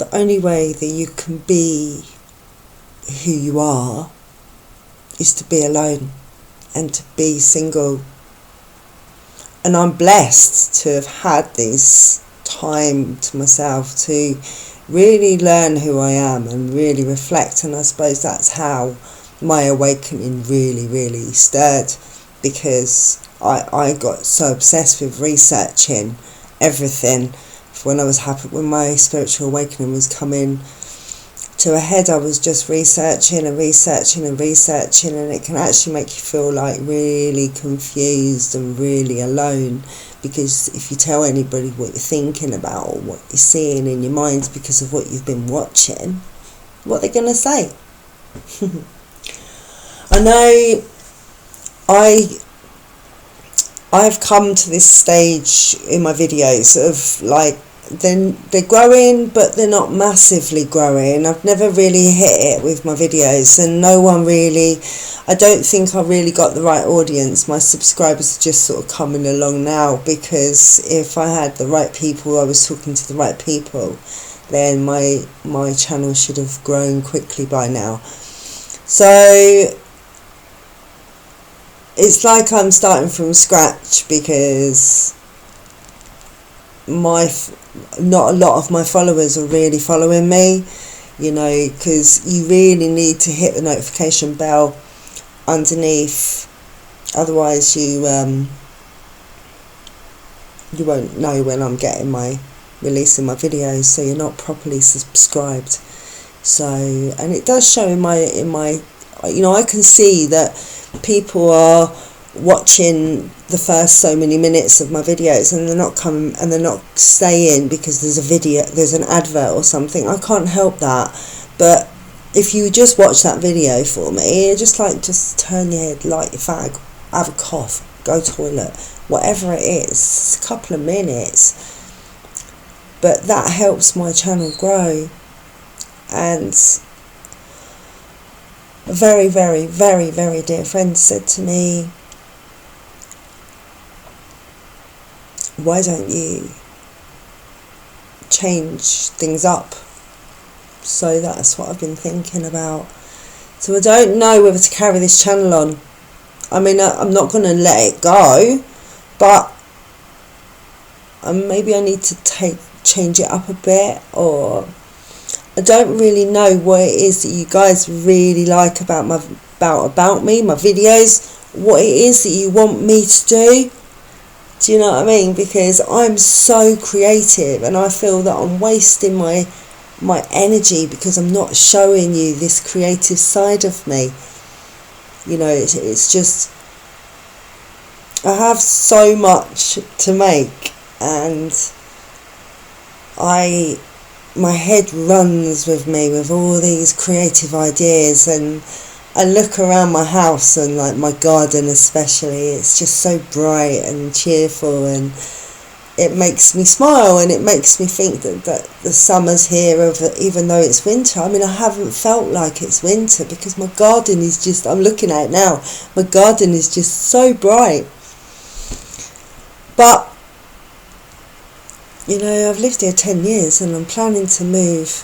the only way that you can be who you are is to be alone and to be single. And I'm blessed to have had this time to myself to really learn who I am and really reflect. And I suppose that's how my awakening really stirred, because I got so obsessed with researching everything. When I was happy, when my spiritual awakening was coming to a head, I was just researching, and it can actually make you feel like really confused and really alone, because if you tell anybody what you're thinking about or what you're seeing in your mind because of what you've been watching, what are they going to say? I know I've come to this stage in my videos of like, then they're growing, but they're not massively growing. I've never really hit it with my videos, and no one really, I don't think I really got the right audience. My subscribers are just sort of coming along now, because if I had the right people, I was talking to the right people, then my channel should have grown quickly by now. So it's like I'm starting from scratch, because not a lot of my followers are really following me, you know, because you really need to hit the notification bell underneath, otherwise you won't know when I'm releasing my videos, so you're not properly subscribed. So, and it does show in my you know, I can see that people are watching the first so many minutes of my videos, and they're not coming, and they're not staying because there's an advert or something. I can't help that. But if you just watch that video for me, just turn your head, light your fag, have a cough, go toilet, whatever it is, it's a couple of minutes, but that helps my channel grow. And a very dear friend said to me, why don't you change things up? So that's what I've been thinking about. So I don't know whether to carry this channel on. I mean, I'm not going to let it go, but maybe I need to change it up a bit, or I don't really know what it is that you guys really like about me, my videos, what it is that you want me to do. Do you know what I mean? Because I'm so creative, and I feel that I'm wasting my energy because I'm not showing you this creative side of me. You know, it's just, I have so much to make, and my head runs with me with all these creative ideas, and I look around my house, and like my garden especially, it's just so bright and cheerful, and it makes me smile, and it makes me think that the summer's here, even though it's winter. I mean, I haven't felt like it's winter because my garden is just, I'm looking at it now, my garden is just so bright. But you know, I've lived here 10 years and I'm planning to move.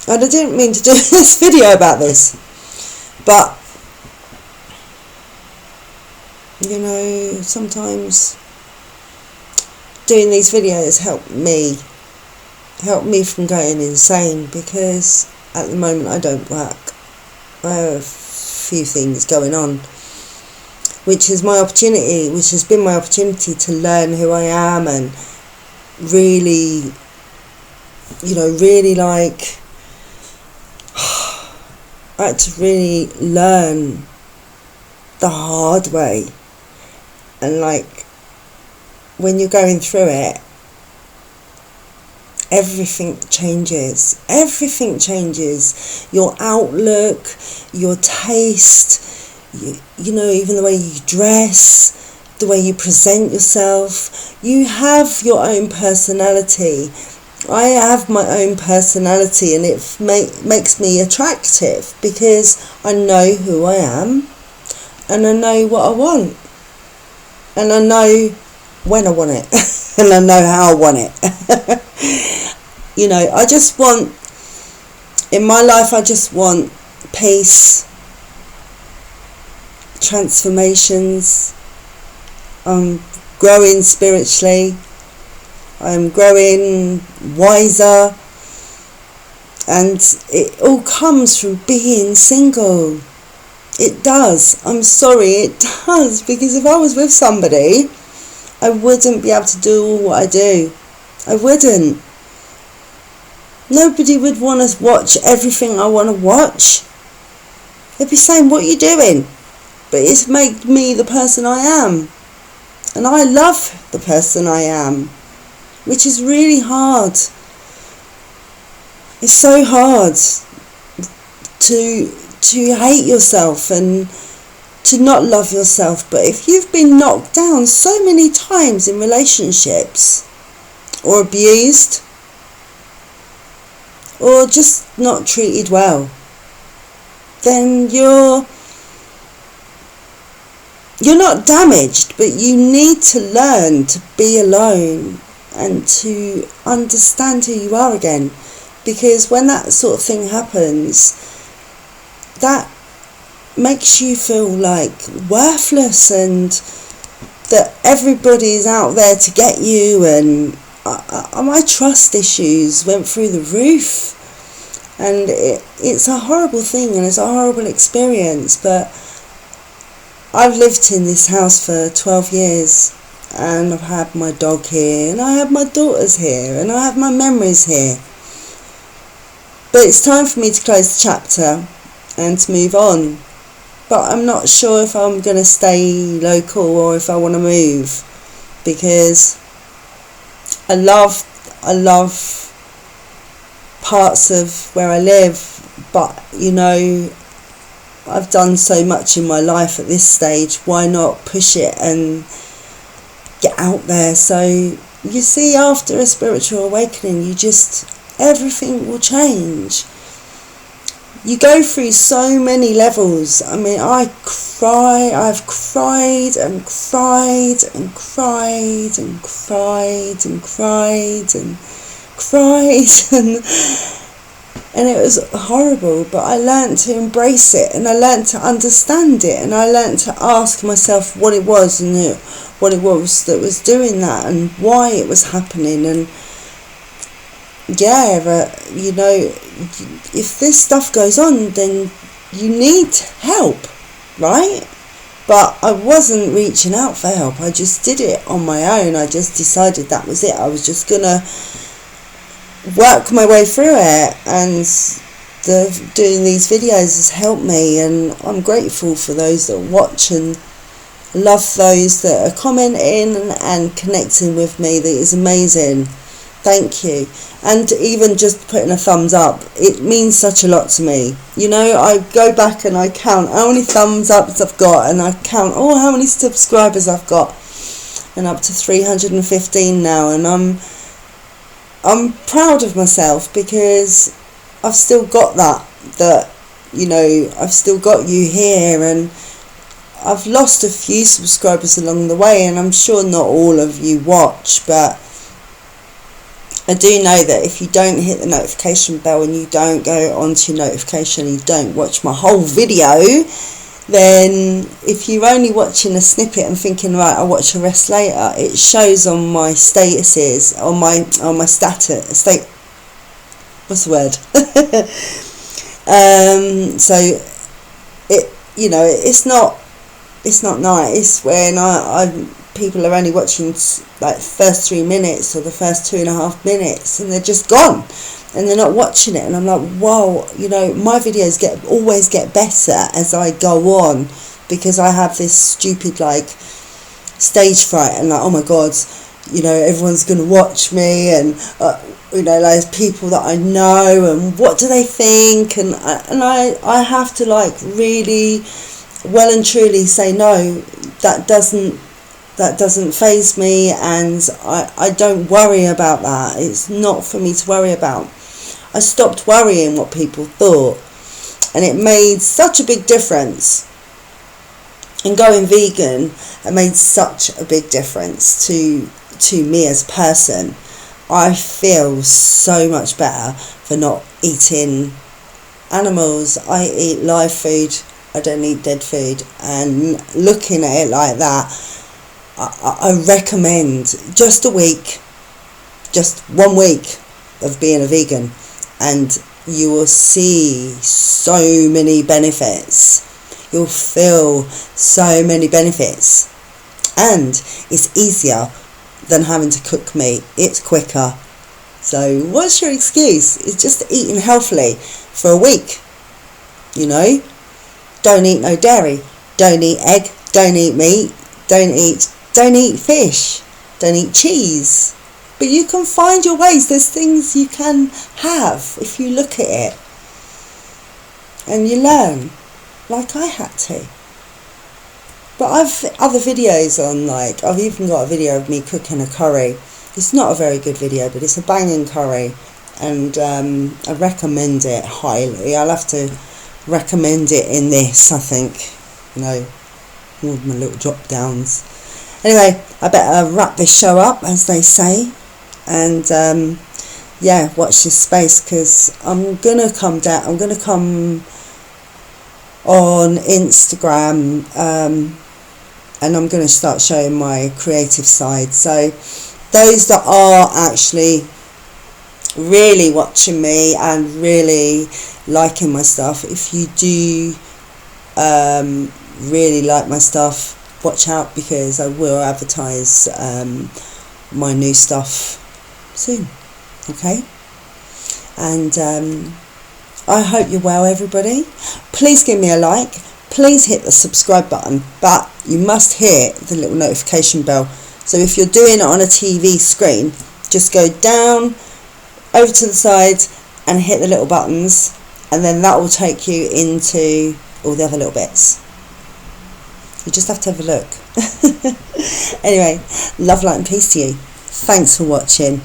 And I didn't mean to do this video about this, but you know, sometimes doing these videos help me from going insane, because at the moment I don't work. I have a few things going on, which is my opportunity, which has been my opportunity to learn who I am, and really, you know, really like, I had to really learn the hard way. And like, when you're going through it, everything changes. Everything changes. Your outlook, your taste, you know, even the way you dress, the way you present yourself. You have your own personality. I have my own personality, and it makes me attractive because I know who I am, and I know what I want, and I know when I want it, and I know how I want it. You know, I just want, in my life, I just want peace, transformations. I'm growing spiritually. I'm growing wiser. And it all comes from being single. It does. I'm sorry, it does. Because if I was with somebody, I wouldn't be able to do all what I do. I wouldn't. Nobody would want to watch everything I want to watch. They'd be saying, what are you doing? But it's made me the person I am. And I love the person I am. Which is really hard. It's so hard to hate yourself and to not love yourself. But if you've been knocked down so many times in relationships, or abused, or just not treated well, then you're not damaged, but you need to learn to be alone and to understand who you are again. Because when that sort of thing happens, that makes you feel like worthless and that everybody's out there to get you. And my trust issues went through the roof. And it's a horrible thing and it's a horrible experience. But I've lived in this house for 12 years. And I've had my dog here, and I have my daughters here, and I have my memories here. But it's time for me to close the chapter and to move on. But I'm not sure if I'm going to stay local or if I want to move, because I love parts of where I live, but you know, I've done so much in my life at this stage. Why not push it and get out there? So you see, after a spiritual awakening, everything will change. You go through so many levels. I mean, I've cried and cried and cried and cried and cried and cried and it was horrible, but I learned to embrace it, and I learned to understand it, and I learned to ask myself what it was and what it was that was doing that and why it was happening. And yeah, but you know, if this stuff goes on, then you need help, right? But I wasn't reaching out for help. I just did it on my own. I just decided that was it. I was just gonna work my way through it, and doing these videos has helped me, and I'm grateful for those that watch and love those that are commenting and connecting with me. That is amazing. Thank you. And even just putting a thumbs up, it means such a lot to me. You know, I go back and I count how many thumbs ups I've got, and I count how many subscribers I've got, and up to 315 now, and I'm proud of myself because I've still got that, you know, I've still got you here, and I've lost a few subscribers along the way, and I'm sure not all of you watch, but I do know that if you don't hit the notification bell and you don't go onto your notification and you don't watch my whole video, then if you're only watching a snippet and thinking, right, I'll watch the rest later, it shows on my statuses, on my state, what's the word? So it, you know, it's not nice when people are only watching like the first 3 minutes or the first 2.5 minutes, and they're just gone and they're not watching it. And I'm like, whoa, you know, my videos always get better as I go on, because I have this stupid like stage fright and like, oh my god, you know, everyone's gonna watch me, and you know, like people that I know, and what do they think, and I have to like really well and truly say, no, that doesn't faze me, and I don't worry about that. It's not for me to worry about. I stopped worrying what people thought, and it made such a big difference. And going vegan, it made such a big difference to me as a person. I feel so much better for not eating animals. I eat live food, I don't eat dead food, and looking at it like that, I recommend just a week, just 1 week of being a vegan, and you will see so many benefits. You'll feel so many benefits, and it's easier than having to cook meat. It's quicker. So what's your excuse? It's just eating healthily for a week. You know, don't eat no dairy, don't eat egg, don't eat meat, don't eat fish, don't eat cheese. But you can find your ways. There's things you can have if you look at it and you learn, like I had to. But I've other videos on, like, I've even got a video of me cooking a curry. It's not a very good video, but it's a banging curry, and I recommend it highly. I'll have to recommend it in this, I think, you know, all of my little drop downs. Anyway, I better wrap this show up, as they say, and yeah, watch this space, because I'm gonna come on Instagram, and I'm going to start showing my creative side. So those that are actually really watching me and really liking my stuff, if you do really like my stuff, watch out, because I will advertise my new stuff soon. Okay, and I hope you're well, everybody. Please give me a like. Please hit the subscribe button, but you must hit the little notification bell. So if you're doing it on a TV screen, just go down, over to the side, and hit the little buttons, and then that will take you into all the other little bits. You just have to have a look. Anyway, love, light and peace to you. Thanks for watching.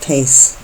Peace.